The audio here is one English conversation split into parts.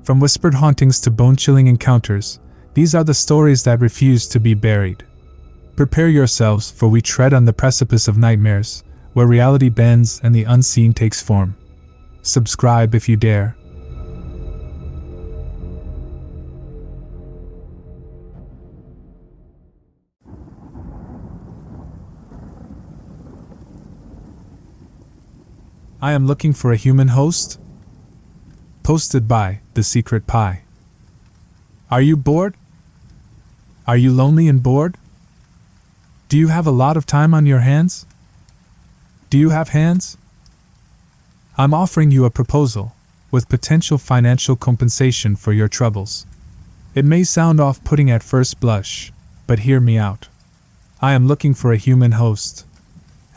From whispered hauntings to bone-chilling encounters, these are the stories that refuse to be buried. Prepare yourselves, for we tread on the precipice of nightmares, where reality bends and the unseen takes form. Subscribe if you dare. I am looking for a human host? Posted by The Secret Pie. Are you bored? Are you lonely and bored? Do you have a lot of time on your hands? Do you have hands? I'm offering you a proposal, with potential financial compensation for your troubles. It may sound off-putting at first blush, but hear me out. I am looking for a human host.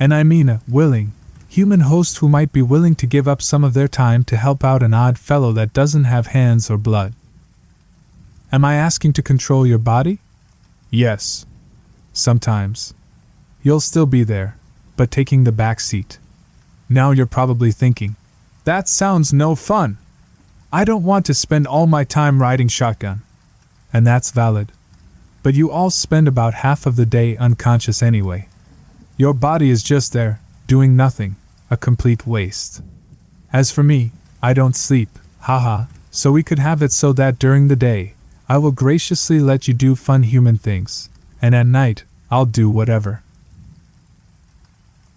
And I mean a willing, human host who might be willing to give up some of their time to help out an odd fellow that doesn't have hands or blood. Am I asking to control your body? Yes. Sometimes. You'll still be there, but taking the back seat. Now you're probably thinking, that sounds no fun. I don't want to spend all my time riding shotgun. And that's valid. But you all spend about half of the day unconscious anyway. Your body is just there, doing nothing. A complete waste. As for me, I don't sleep, haha, so we could have it so that during the day, I will graciously let you do fun human things, and at night, I'll do whatever.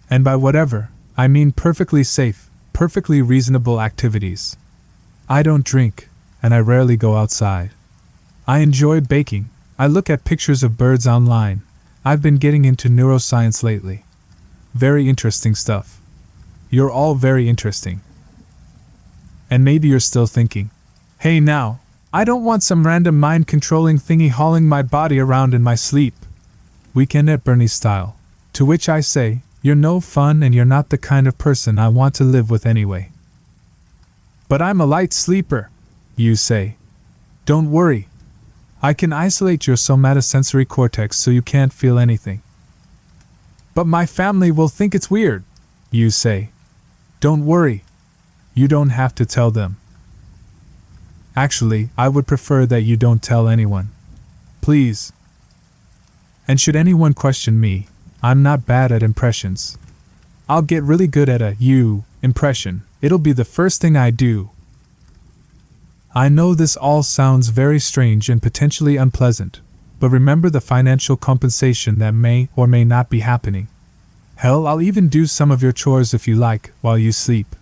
And by whatever, I mean perfectly safe, perfectly reasonable activities. I don't drink, and I rarely go outside. I enjoy baking. I look at pictures of birds online. I've been getting into neuroscience lately. Very interesting stuff. You're all very interesting. And maybe you're still thinking, hey now, I don't want some random mind-controlling thingy hauling my body around in my sleep. Weekend at Bernie's style. To which I say, you're no fun and you're not the kind of person I want to live with anyway. But I'm a light sleeper, you say. Don't worry. I can isolate your somatosensory cortex so you can't feel anything. But my family will think it's weird, you say. Don't worry. You don't have to tell them. Actually, I would prefer that you don't tell anyone. Please. And should anyone question me, I'm not bad at impressions. I'll get really good at a you impression. It'll be the first thing I do. I know this all sounds very strange and potentially unpleasant, but remember the financial compensation that may or may not be happening. Hell, I'll even do some of your chores if you like, while you sleep.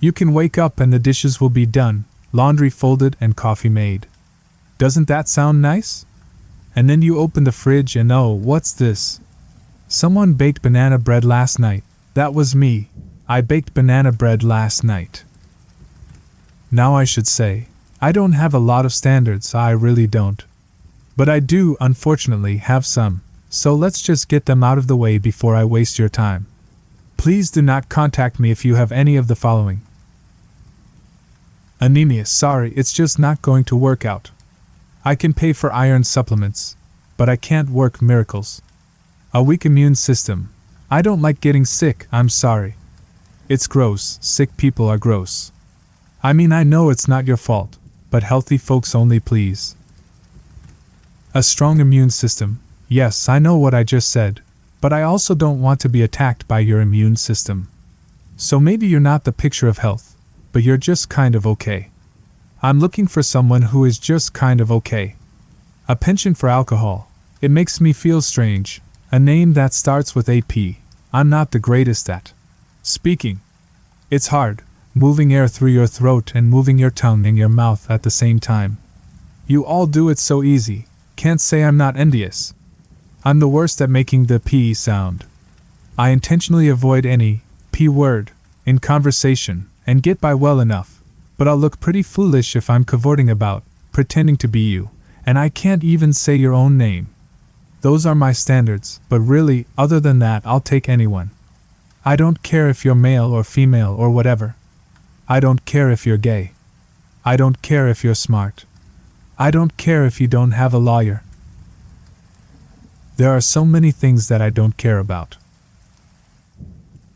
You can wake up and the dishes will be done, laundry folded and coffee made. Doesn't that sound nice? And then you open the fridge and oh, what's this? Someone baked banana bread last night. That was me. I baked banana bread last night. Now I should say, I don't have a lot of standards, I really don't. But I do, unfortunately, have some. So let's just get them out of the way before I waste your time. Please do not contact me if you have any of the following. Anemia, sorry, it's just not going to work out. I can pay for iron supplements, but I can't work miracles. A weak immune system. I don't like getting sick, I'm sorry. It's gross, sick people are gross. I mean, I know it's not your fault, but healthy folks only, please. A strong immune system. Yes, I know what I just said, but I also don't want to be attacked by your immune system. So maybe you're not the picture of health, but you're just kind of okay. I'm looking for someone who is just kind of okay. A penchant for alcohol. It makes me feel strange. A name that starts with AP. I'm not the greatest at speaking. It's hard, moving air through your throat and moving your tongue in your mouth at the same time. You all do it so easy. Can't say I'm not envious. I'm the worst at making the P sound. I intentionally avoid any P word in conversation and get by well enough, but I'll look pretty foolish if I'm cavorting about, pretending to be you, and I can't even say your own name. Those are my standards, but really, other than that, I'll take anyone. I don't care if you're male or female or whatever. I don't care if you're gay. I don't care if you're smart. I don't care if you don't have a lawyer. There are so many things that I don't care about.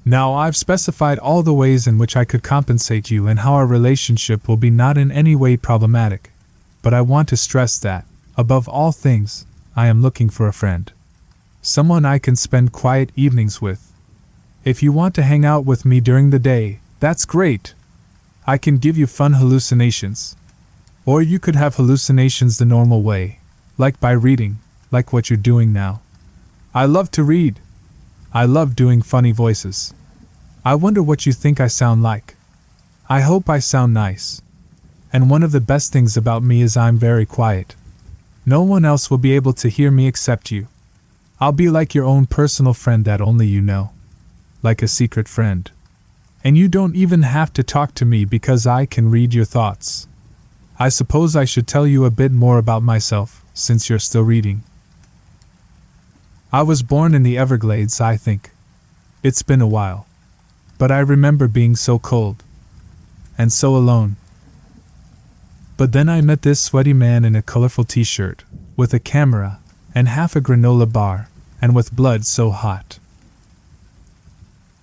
Now I've specified all the ways in which I could compensate you and how our relationship will be not in any way problematic. But I want to stress that, above all things, I am looking for a friend. Someone I can spend quiet evenings with. If you want to hang out with me during the day, that's great. I can give you fun hallucinations. Or you could have hallucinations the normal way, like by reading, like what you're doing now. I love to read. I love doing funny voices. I wonder what you think I sound like. I hope I sound nice. And one of the best things about me is I'm very quiet. No one else will be able to hear me except you. I'll be like your own personal friend that only you know. Like a secret friend. And you don't even have to talk to me because I can read your thoughts. I suppose I should tell you a bit more about myself, since you're still reading. I was born in the Everglades, I think. It's been a while. But I remember being so cold. And so alone. But then I met this sweaty man in a colorful t-shirt, with a camera, and half a granola bar, and with blood so hot.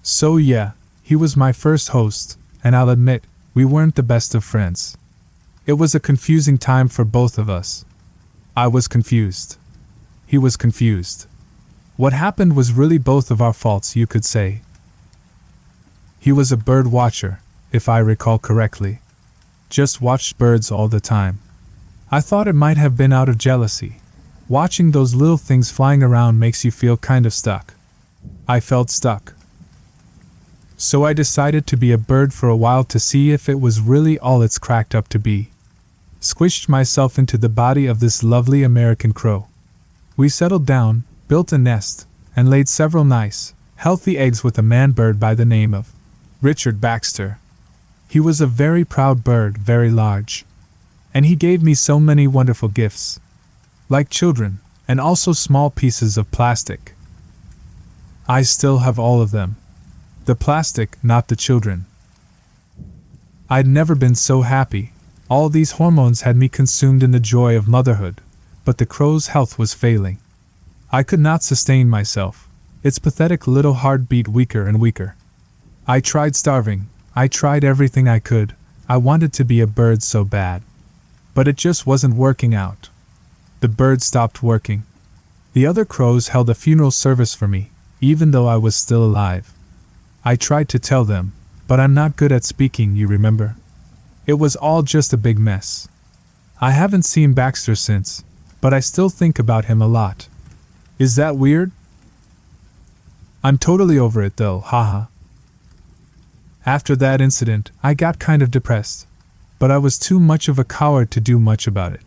So yeah, he was my first host, and I'll admit, we weren't the best of friends. It was a confusing time for both of us. I was confused. He was confused. What happened was really both of our faults, you could say. He was a bird watcher, if I recall correctly. Just watched birds all the time. I thought it might have been out of jealousy. Watching those little things flying around makes you feel kind of stuck. I felt stuck. So I decided to be a bird for a while to see if it was really all it's cracked up to be. Squished myself into the body of this lovely American crow. We settled down, built a nest, and laid several nice, healthy eggs with a man bird by the name of Richard Baxter. He was a very proud bird, very large. And he gave me so many wonderful gifts. Like children, and also small pieces of plastic. I still have all of them. The plastic, not the children. I'd never been so happy. All these hormones had me consumed in the joy of motherhood, but the crow's health was failing. I could not sustain myself. Its pathetic little heart beat weaker and weaker. I tried starving. I tried everything I could. I wanted to be a bird so bad. But it just wasn't working out. The bird stopped working. The other crows held a funeral service for me, even though I was still alive. I tried to tell them, but I'm not good at speaking, you remember? It was all just a big mess. I haven't seen Baxter since, but I still think about him a lot. Is that weird? I'm totally over it though, haha. After that incident, I got kind of depressed, but I was too much of a coward to do much about it.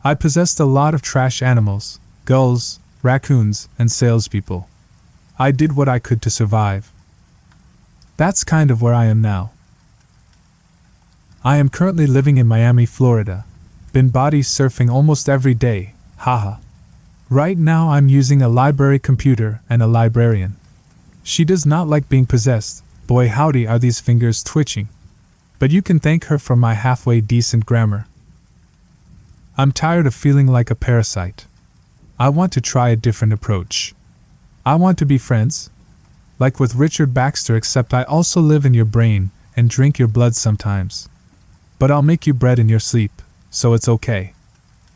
I possessed a lot of trash animals, gulls, raccoons, and salespeople. I did what I could to survive. That's kind of where I am now. I am currently living in Miami, Florida. Been body surfing almost every day, haha. Right now I'm using a library computer and a librarian. She does not like being possessed. Boy howdy are these fingers twitching. But you can thank her for my halfway decent grammar. I'm tired of feeling like a parasite. I want to try a different approach. I want to be friends. Like with Richard Baxter, except I also live in your brain and drink your blood sometimes. But I'll make you bread in your sleep, so it's okay.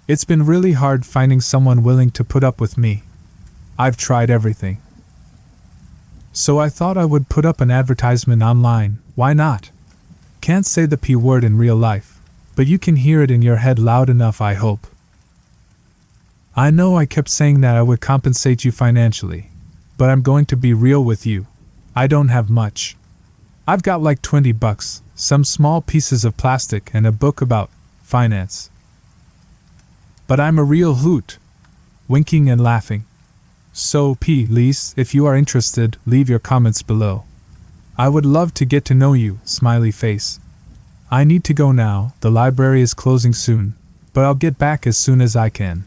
It's been really hard finding someone willing to put up with me. I've tried everything. So I thought I would put up an advertisement online, why not? Can't say the P word in real life, but you can hear it in your head loud enough, I hope. I know I kept saying that I would compensate you financially, but I'm going to be real with you. I don't have much. I've got like $20, some small pieces of plastic, and a book about finance. But I'm a real hoot. Winking and laughing. So please, if you are interested, leave your comments below. I would love to get to know you, smiley face. I need to go now, the library is closing soon, but I'll get back as soon as I can.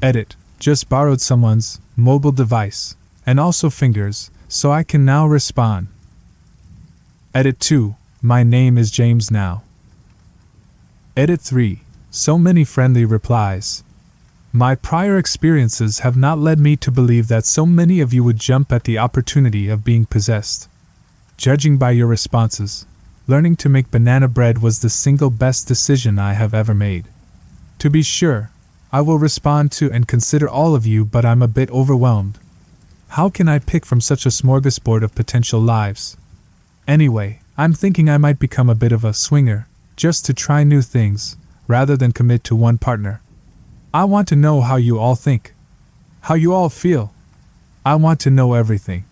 Edit. Just borrowed someone's mobile device, and also fingers, so I can now respond. Edit 2. My name is James now. Edit 3. So many friendly replies. My prior experiences have not led me to believe that so many of you would jump at the opportunity of being possessed. Judging by your responses, learning to make banana bread was the single best decision I have ever made. To be sure, I will respond to and consider all of you, but I'm a bit overwhelmed. How can I pick from such a smorgasbord of potential lives? Anyway, I'm thinking I might become a bit of a swinger, just to try new things, rather than commit to one partner. I want to know how you all think. How you all feel. I want to know everything.